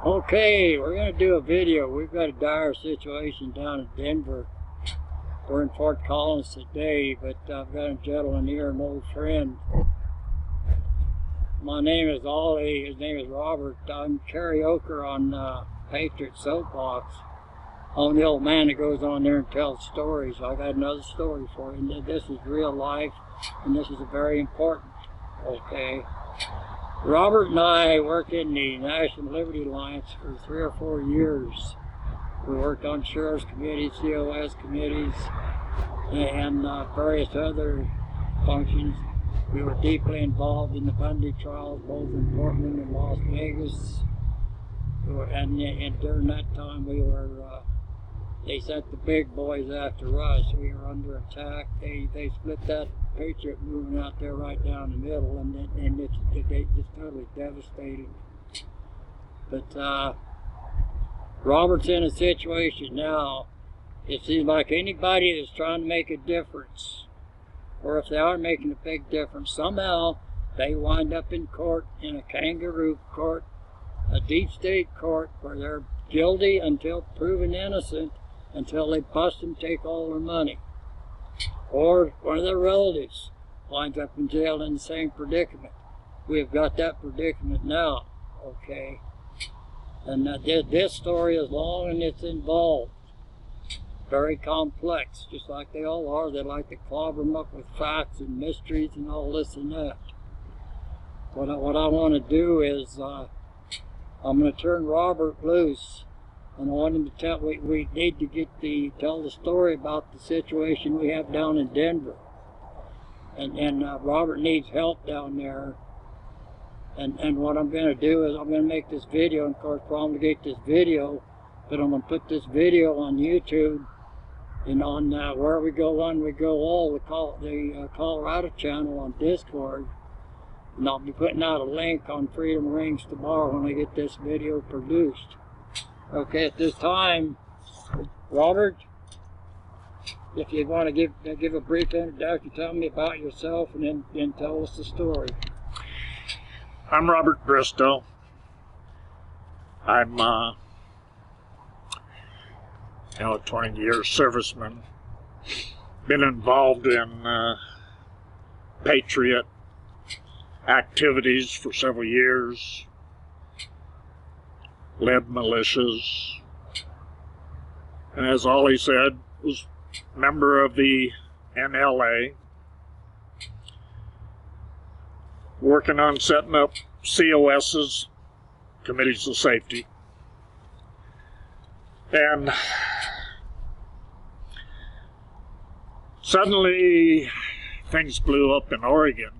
Okay, we're going to do a video. We've got a dire situation down in Denver. We're in Fort Collins today, but I've got a gentleman here, an old friend. My name is Ollie, his name is Robert. I'm karaoke on Patriot Soapbox. I'm the old man that goes on there and tells stories. I got another story for you. And this is real life, and this is very important. Okay. Robert and I worked in the National Liberty Alliance for 3 or 4 years. We worked on sheriff's committees, COS committees, and various other functions. We were deeply involved in the Bundy trials, both in Portland and Las Vegas. And during that time, they sent the big boys after us. We were under attack. They split that Patriot movement out there right down the middle, and they just totally devastated. But Robert's in a situation now. It seems like anybody that's trying to make a difference, or if they are making a big difference, somehow they wind up in court, in a kangaroo court, a deep state court, where they're guilty until proven innocent, until they bust and take all their money. Or one of their relatives winds up in jail in the same predicament. We've got that predicament now, okay? And this story is long and it's involved. Very complex, just like they all are. They like to clobber them up with facts and mysteries and all this and that. What I want to do is, I'm going to turn Robert loose, and I want him to tell. We need to tell the story about the situation we have down in Denver, and Robert needs help down there. And what I'm going to do is I'm going to make this video, and of course promulgate this video, but I'm going to put this video on YouTube and on Where We Go One, We Go All, the Colorado channel on Discord. And I'll be putting out a link on Freedom Rings tomorrow when I get this video produced. Okay, at this time, Robert, if you want to give a brief introduction, tell me about yourself, and then tell us the story. I'm Robert Bristow. I'm a 20-year serviceman. Been involved in Patriot activities for several years. Led militias. And as Ollie said, was a member of the NLA. Working on setting up COS's, Committees of Safety. And suddenly things blew up in Oregon.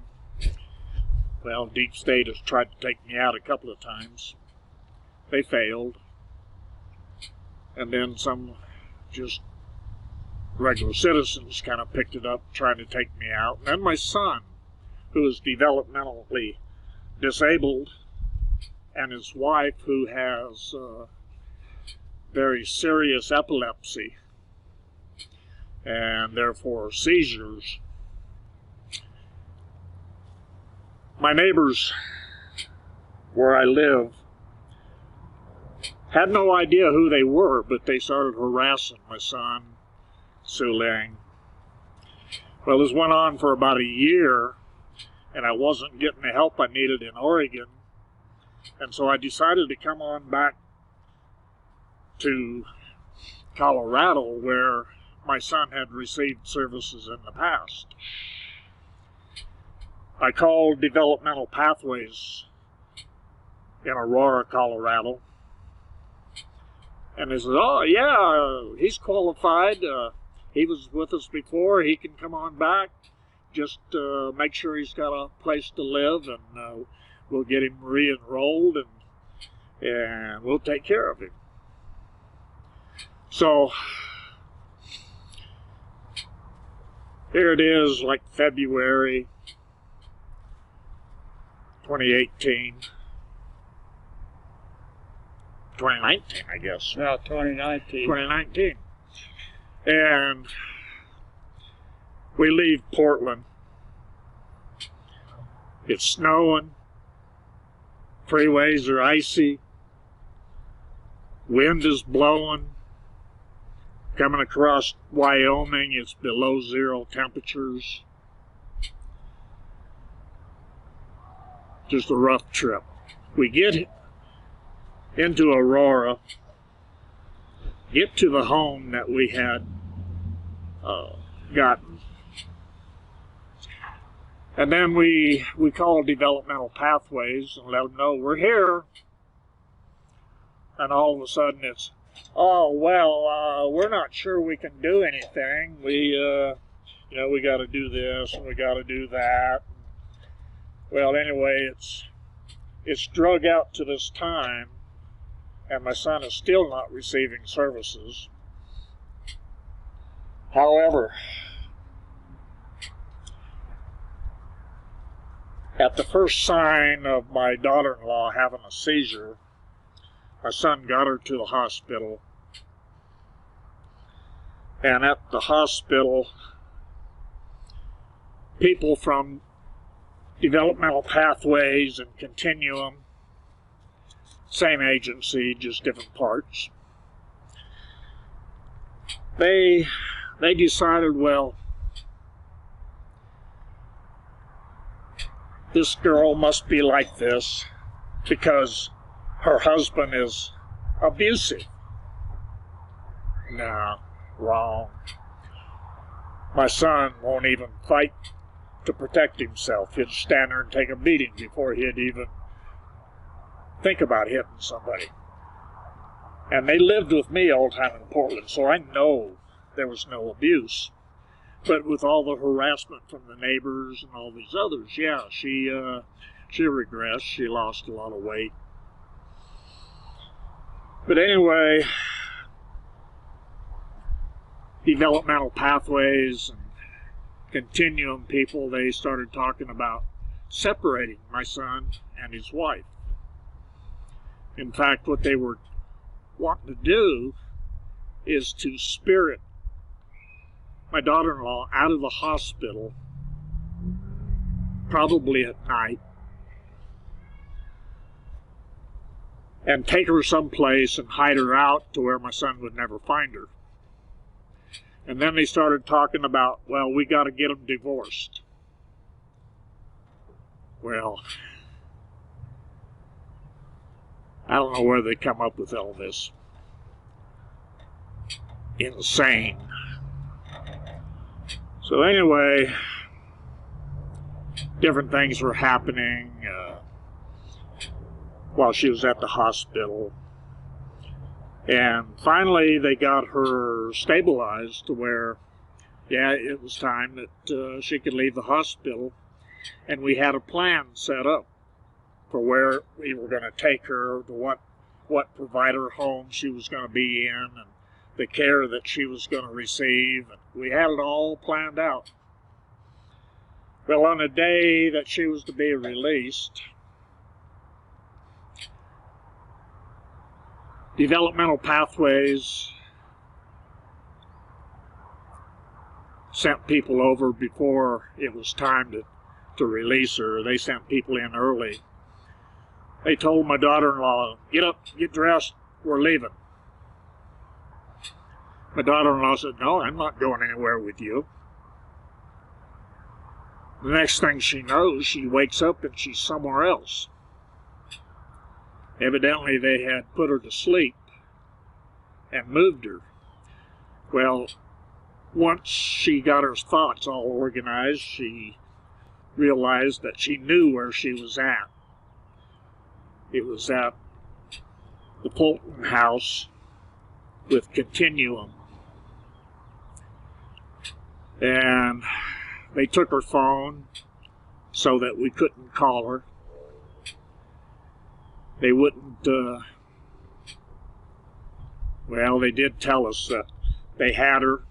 Well, Deep State has tried to take me out a couple of times. They failed. And then some just regular citizens kind of picked it up, trying to take me out. And then my son, who is developmentally disabled, and his wife, who has very serious epilepsy and therefore seizures. My neighbors where I live had no idea who they were, but they started harassing my son, Sue Ling. Well, this went on for about a year, and I wasn't getting the help I needed in Oregon, and so I decided to come on back to Colorado, where my son had received services in the past. I called Developmental Pathways in Aurora, Colorado, and they said, "Oh yeah, he's qualified. He was with us before. He can come on back. Just make sure he's got a place to live, and we'll get him re-enrolled, and we'll take care of him." So here it is, like February 2018, 2019, I guess. No, 2019. 2019. And we leave Portland. It's snowing. Freeways are icy. Wind is blowing. Coming across Wyoming, it's below zero temperatures. Just a rough trip. We get into Aurora, get to the home that we had gotten. And then we call Developmental Pathways and let them know we're here. And all of a sudden it's, oh, well, we're not sure we can do anything. We got to do this and we got to do that. Well, anyway, it's drug out to this time, and my son is still not receiving services. However, at the first sign of my daughter-in-law having a seizure, my son got her to the hospital. And at the hospital, people from Developmental Pathways and Continuum, same agency, just different parts, they decided, well, this girl must be like this because her husband is abusive. No, wrong. My son won't even fight to protect himself. He'd stand there and take a beating before he'd even think about hitting somebody. And they lived with me all the time in Portland, so I know there was no abuse. But with all the harassment from the neighbors and all these others, yeah, she regressed. She lost a lot of weight. But anyway, Developmental Pathways and Continuum people, they started talking about separating my son and his wife. In fact, what they were wanting to do is to spirit my daughter-in-law out of the hospital, probably at night, and take her someplace and hide her out to where my son would never find her. And then they started talking about, well, we got to get them divorced. Well, I don't know where they come up with all this. Insane. So anyway, different things were happening while she was at the hospital. And finally, they got her stabilized to where, yeah, it was time that she could leave the hospital. And we had a plan set up for where we were going to take her, to what provider home she was going to be in, and the care that she was going to receive. And we had it all planned out. Well, on the day that she was to be released, Developmental Pathways sent people over before it was time to release her. They sent people in early. They told my daughter-in-law, get up, get dressed, we're leaving. My daughter-in-law said, no, I'm not going anywhere with you. The next thing she knows, she wakes up and she's somewhere else. Evidently, they had put her to sleep and moved her. Well, once she got her thoughts all organized, she realized that she knew where she was at. It was at the Fulton House with Continuum. And they took her phone so that we couldn't call her. They wouldn't, they did tell us that they had her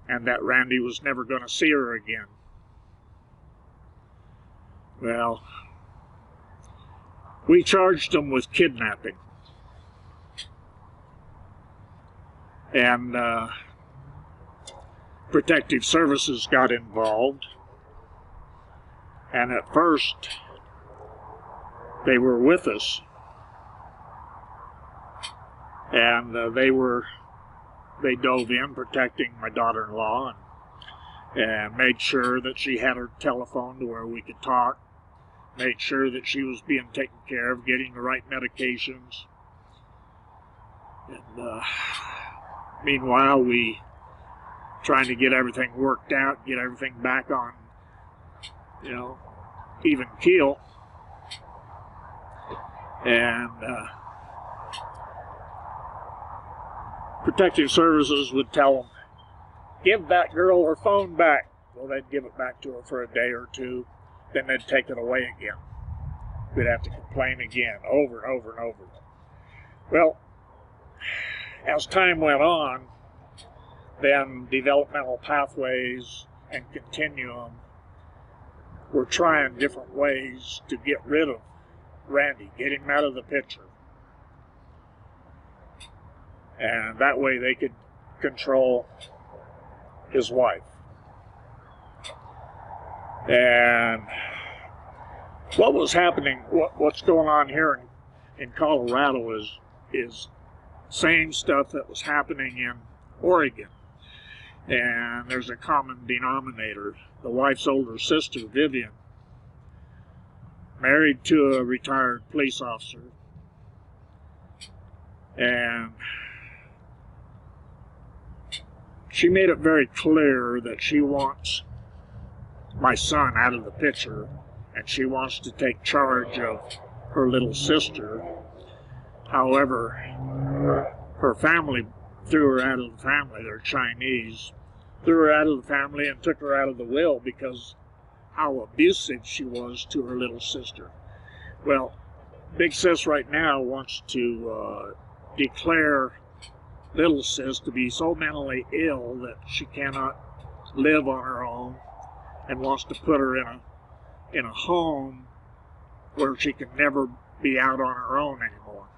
and that Randy was never going to see her again. Well, we charged them with kidnapping. And Protective Services got involved. And at first, they were with us. And they dove in protecting my daughter-in-law and made sure that she had her telephone to where we could talk, made sure that she was being taken care of, getting the right medications. And meanwhile, we trying to get everything worked out, get everything back on, even keel. And protective services would tell them, give that girl her phone back. Well, they'd give it back to her for a day or two, then they'd take it away again. We'd have to complain again, over and over and over. Well, as time went on, then developmental pathways and continuum were trying different ways to get rid of Randy, get him out of the picture. And that way they could control his wife. And what was happening, what's going on here in Colorado is same stuff that was happening in Oregon. And there's a common denominator. The wife's older sister, Vivian, married to a retired police officer. And she made it very clear that she wants my son out of the picture, and she wants to take charge of her little sister. However, her family threw her out of the family. They're Chinese. Threw her out of the family and took her out of the will because how abusive she was to her little sister. Well, Big Sis right now wants to declare little sis to be so mentally ill that she cannot live on her own, and wants to put her in a home where she can never be out on her own anymore.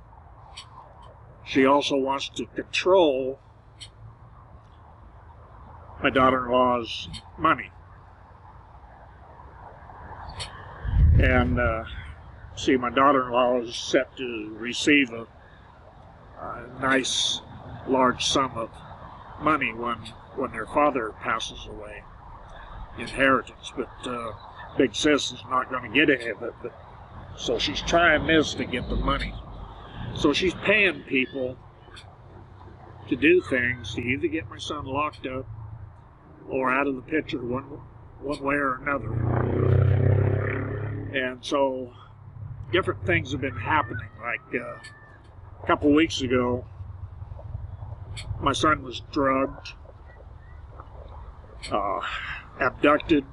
She also wants to control my daughter-in-law's money. And see, my daughter-in-law is set to receive a nice large sum of money when their father passes away, inheritance, but Big Sis is not going to get any of it, so she's trying this to get the money. So she's paying people to do things to either get my son locked up or out of the picture one way or another. And so different things have been happening. Like a couple weeks ago, my son was drugged, abducted,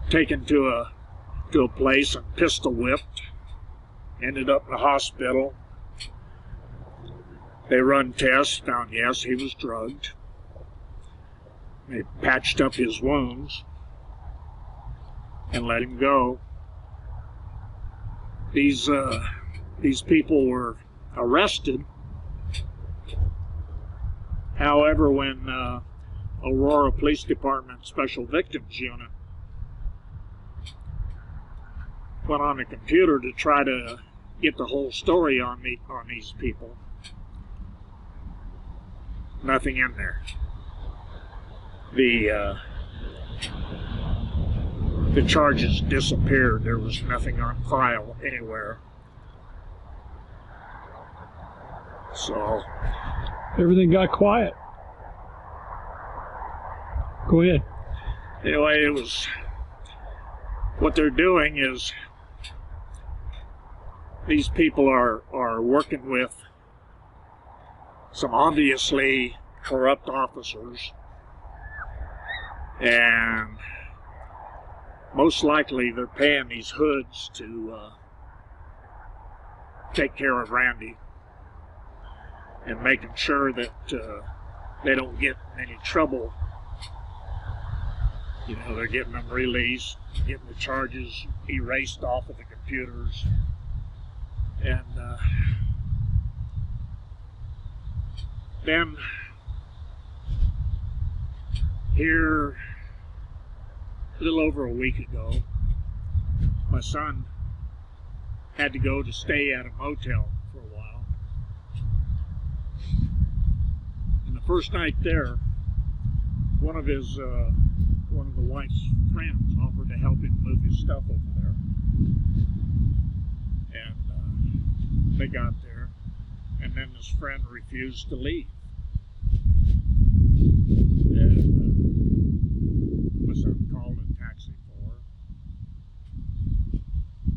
taken to a place and pistol whipped, ended up in the hospital. They run tests, found yes, he was drugged. They patched up his wounds and let him go. These people were arrested. However, when Aurora Police Department Special Victims Unit went on the computer to try to get the whole story on these people, nothing in there. The charges disappeared. There was nothing on file anywhere. So everything got quiet. Go ahead. Anyway, it was what they're doing is these people are working with some obviously corrupt officers, and most likely they're paying these hoods to take care of Randy and making sure that they don't get in any trouble. You know, they're getting them released, getting the charges erased off of the computers. And then here, a little over a week ago, my son had to go to stay at a motel for a while. first night there, one of the wife's friends offered to help him move his stuff over there. And they got there, and then his friend refused to leave. And my son called a taxi for her.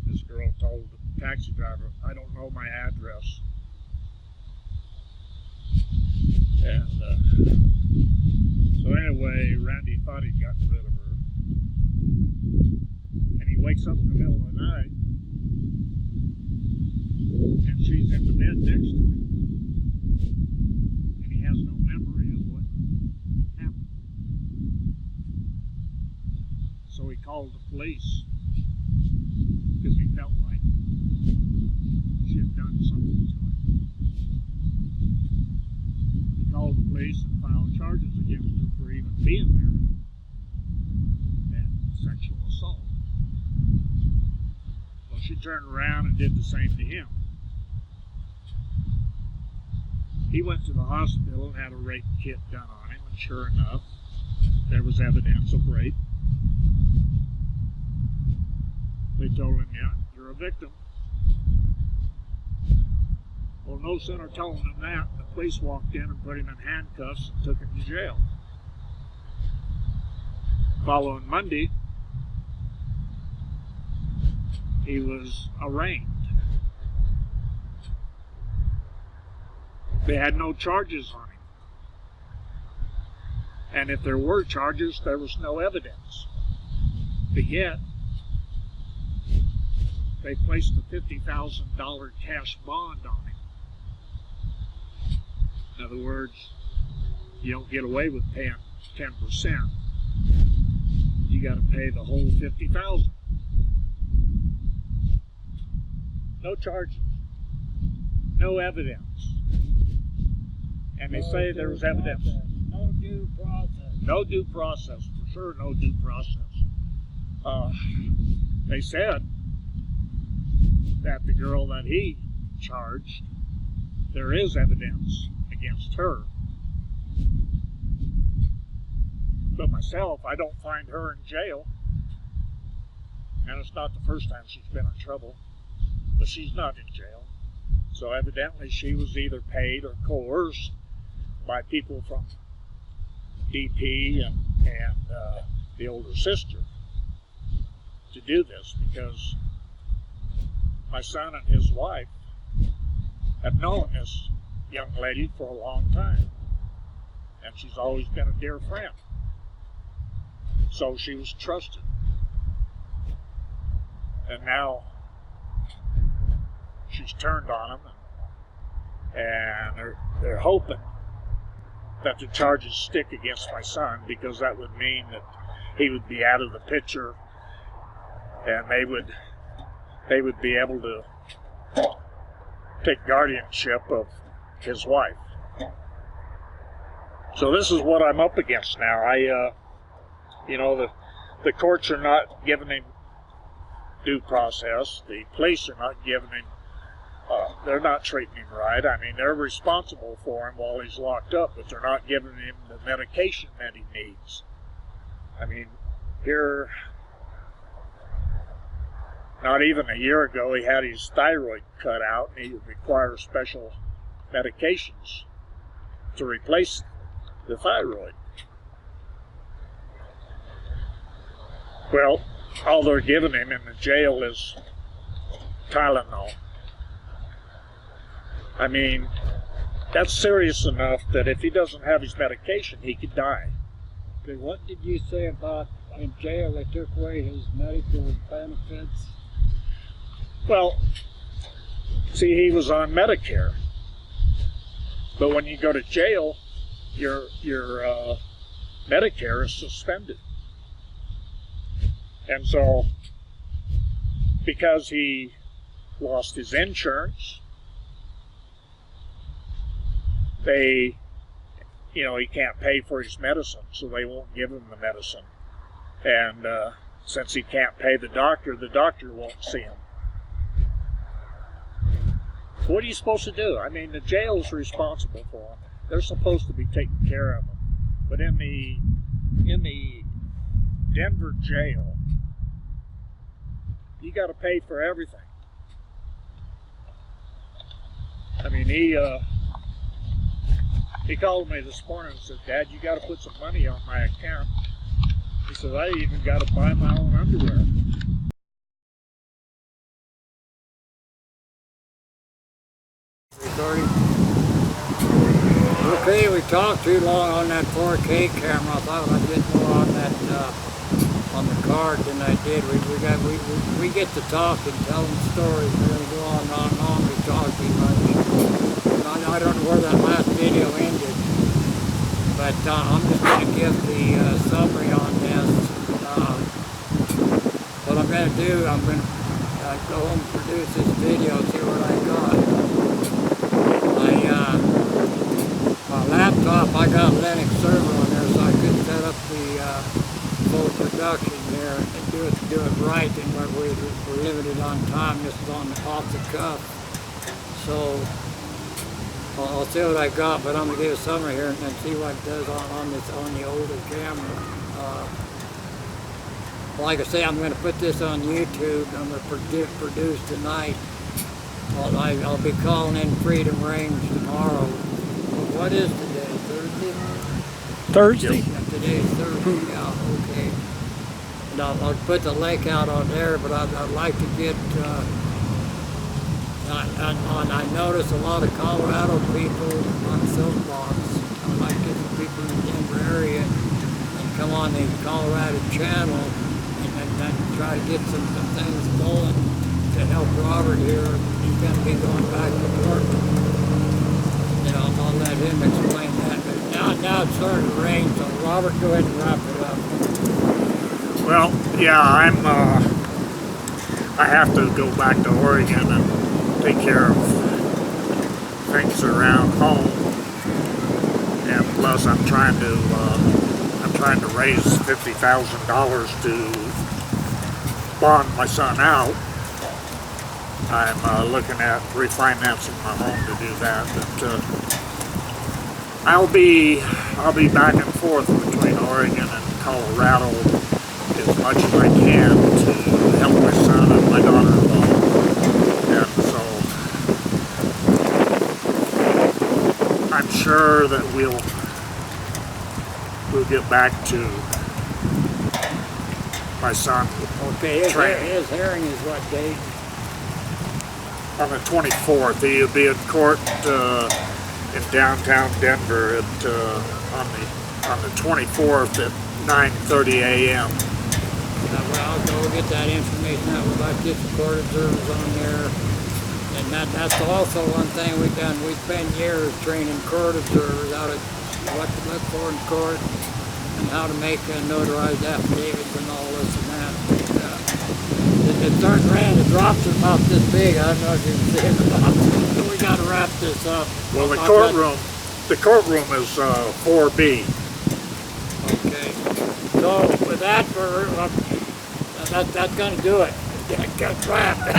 This girl told the taxi driver, "I don't know my address." And so anyway, Randy thought he'd gotten rid of her. And he wakes up in the middle of the night, and she's in the bed next to him. And he has no memory of what happened. So he called the police because he felt like she had done something to him. He called the police and filed charges against her for even being there and sexual assault. Well, she turned around and did the same to him. He went to the hospital and had a rape kit done on him, and sure enough, there was evidence of rape. They told him, "Yeah, you're a victim." Well, no sooner told him that, the police walked in and put him in handcuffs and took him to jail. Following Monday, he was arraigned. They had no charges on him. And if there were charges, there was no evidence. But yet, they placed a $50,000 cash bond on him. In other words, you don't get away with paying 10%. You got to pay the whole $50,000. No charges, no evidence. And they say there was evidence. No due process. No due process, for sure, no due process. They said that the girl that he charged, there is evidence against her. But myself, I don't find her in jail. And it's not the first time she's been in trouble. But she's not in jail. So evidently she was either paid or coerced by people from DP and the older sister to do this, because my son and his wife have known this young lady for a long time, and she's always been a dear friend. So she was trusted. And now she's turned on them, and they're hoping that the charges stick against my son, because that would mean that he would be out of the picture, and they would be able to take guardianship of his wife. So this is what I'm up against now. The courts are not giving him due process. The police are not giving him, they're not treating him right. I mean, they're responsible for him while he's locked up, but they're not giving him the medication that he needs. I mean, here, not even a year ago, he had his thyroid cut out, and he requires special medications to replace the thyroid. Well, all they're giving him in the jail is Tylenol. I mean, that's serious enough that if he doesn't have his medication, he could die. Okay, what did you say about in jail they took away his medical benefits? Well, see, he was on Medicare. But when you go to jail, your Medicare is suspended. And so, because he lost his insurance, he can't pay for his medicine, so they won't give him the medicine. And since he can't pay the doctor won't see him. What are you supposed to do? I mean, the jail's responsible for him. they're supposed to be taking care of them. But in the Denver jail, you got to pay for everything. I mean, he called me this morning and said, "Dad, you got to put some money on my account." He says, "I even got to buy my own underwear." Recording. Okay, we talked too long on that 4K camera. I thought I'd get more on that on the card than I did. We get to talking, telling stories. We're gonna go on and on and on. We talk too much. I don't know where that last video ended, but I'm just gonna give the summary on this. What I'm gonna do, I'm gonna go home and produce this video, see what I got. My laptop, I got Linux server on there, so I couldn't set up the full production here and do it right. And we're limited on time. This is on off the cuff, so I'll see what I got. But I'm gonna give a summary here and see what it does on the older camera. Like I say, I'm going to put this on YouTube. I'm going to produce tonight. I'll be calling in Freedom Range tomorrow. What is today? Thursday? Thursday. Yeah, today's Thursday. Yeah, okay. And I'll put the link out on there, but I'd like to get. I notice a lot of Colorado people on Soapbox. I'd like to get some people in the Denver area and come on the Colorado channel and try to get some things going to help Robert here. He's going to be going back to work. I'll let him explain that. But now it's starting to rain, so Robert, go ahead and wrap it up. Well, yeah, I have to go back to Oregon and take care of things around home, and plus I'm trying to raise $50,000 to bond my son out. I'm looking at refinancing my home to do that, but I'll be back and forth between Oregon and Colorado as much as I can to help my son and my daughter-in-law. And so I'm sure that we'll get back to my son. Okay, his hearing is what date? On the 24th. He'll be in court in downtown Denver on the 24th at 9:30 a.m. Well, I'll go get that information out. We'd like to get the court observers on there. And that's also one thing we've done. We spent years training court observers out of what to look for in court and how to make notarized affidavits and all this and that. It starts raining. The drops are about this big. I don't know if you can see it or not. So we got to wrap this up. Well, the courtroom is 4B. Okay. So with that, that's going to do it. Get wrapped.